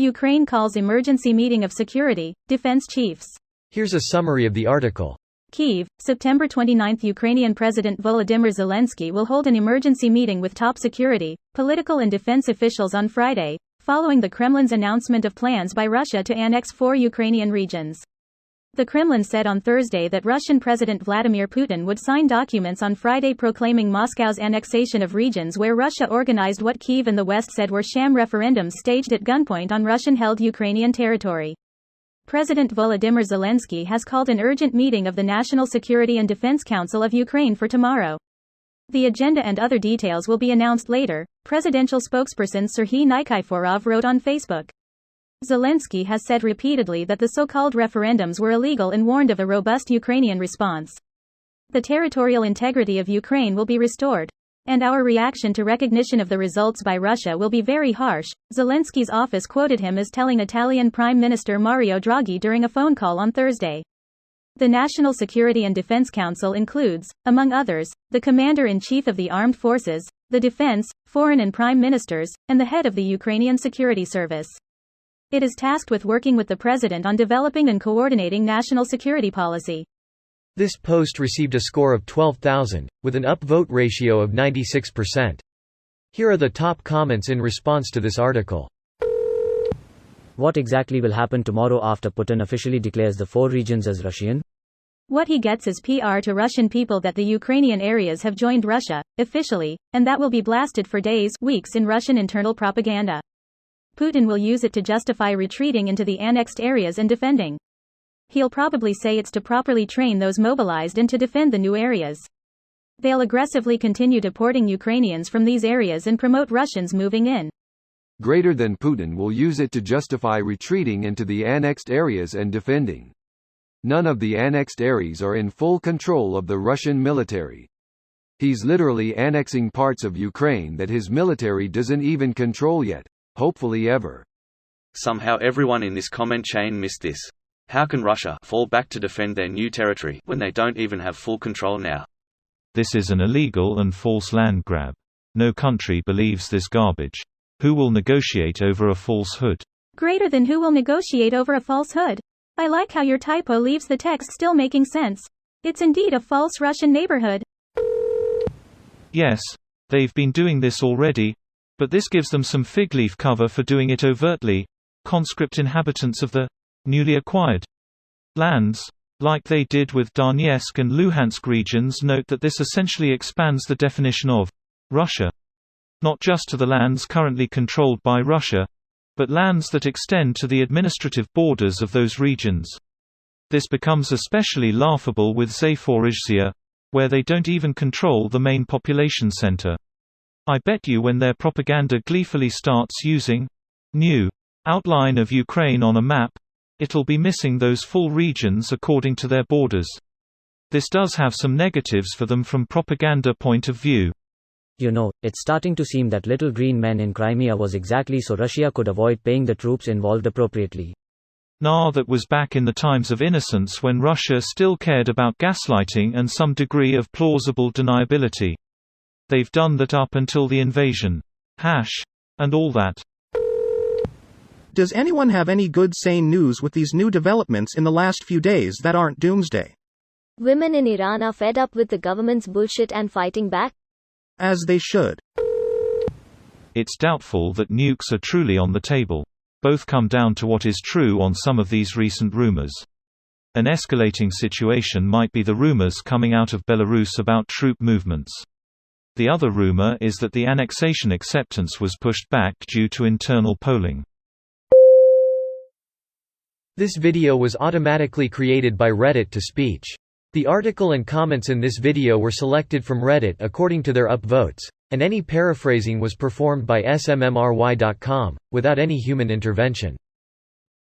Ukraine calls emergency meeting of security, defense chiefs. Here's a summary of the article. Kyiv, September 29. Ukrainian President Volodymyr Zelensky will hold an emergency meeting with top security, political and defense officials on Friday, following the Kremlin's announcement of plans by Russia to annex 4 Ukrainian regions. The Kremlin said on Thursday that Russian President Vladimir Putin would sign documents on Friday proclaiming Moscow's annexation of regions where Russia organized what Kyiv and the West said were sham referendums staged at gunpoint on Russian-held Ukrainian territory. President Volodymyr Zelensky has called an urgent meeting of the National Security and Defense Council of Ukraine for tomorrow. The agenda and other details will be announced later, presidential spokesperson Serhiy Nikiforov wrote on Facebook. Zelensky has said repeatedly that the so-called referendums were illegal and warned of a robust Ukrainian response. The territorial integrity of Ukraine will be restored. And our reaction to recognition of the results by Russia will be very harsh, Zelensky's office quoted him as telling Italian Prime Minister Mario Draghi during a phone call on Thursday. The National Security and Defense Council includes, among others, the Commander-in-Chief of the Armed Forces, the Defense, Foreign and Prime Ministers, and the head of the Ukrainian Security Service. It is tasked with working with the President on developing and coordinating national security policy. This post received a score of 12,000, with an upvote ratio of 96%. Here are the top comments in response to this article. What exactly will happen tomorrow after Putin officially declares the 4 regions as Russian? What he gets is PR to Russian people that the Ukrainian areas have joined Russia, officially, and that will be blasted for days, weeks in Russian internal propaganda. Putin will use it to justify retreating into the annexed areas and defending. He'll probably say it's to properly train those mobilized and to defend the new areas. They'll aggressively continue deporting Ukrainians from these areas and promote Russians moving in. Greater than Putin will use it to justify retreating into the annexed areas and defending. None of the annexed areas are in full control of the Russian military. He's literally annexing parts of Ukraine that his military doesn't even control yet, hopefully ever. Somehow everyone in this comment chain missed this. How can Russia fall back to defend their new territory when they don't even have full control now? This is an illegal and false land grab. No country believes this garbage. Who will negotiate over a falsehood? Greater than who will negotiate over a falsehood? I like how your typo leaves the text still making sense. It's indeed a false Russian neighborhood. Yes, they've been doing this already, but this gives them some fig leaf cover for doing it overtly. Conscript inhabitants of the newly acquired lands, like they did with Donetsk and Luhansk regions. Note that this essentially expands the definition of Russia, not just to the lands currently controlled by Russia, but lands that extend to the administrative borders of those regions. This becomes especially laughable with Zaporizhzhia, where they don't even control the main population center. I bet you when their propaganda gleefully starts using new outline of Ukraine on a map, it'll be missing those full regions according to their borders. This does have some negatives for them from propaganda point of view. You know, it's starting to seem that little green men in Crimea was exactly so Russia could avoid paying the troops involved appropriately. Nah, that was back in the times of innocence when Russia still cared about gaslighting and some degree of plausible deniability. They've done that up until the invasion. And all that. Does anyone have any good sane news with these new developments in the last few days that aren't doomsday? Women in Iran are fed up with the government's bullshit and fighting back? As they should. It's doubtful that nukes are truly on the table. Both come down to what is true on some of these recent rumors. An escalating situation might be the rumors coming out of Belarus about troop movements. The other rumor is that the annexation acceptance was pushed back due to internal polling. This video was automatically created by Reddit to speech. The article and comments in this video were selected from Reddit according to their upvotes, and any paraphrasing was performed by smmry.com, without any human intervention.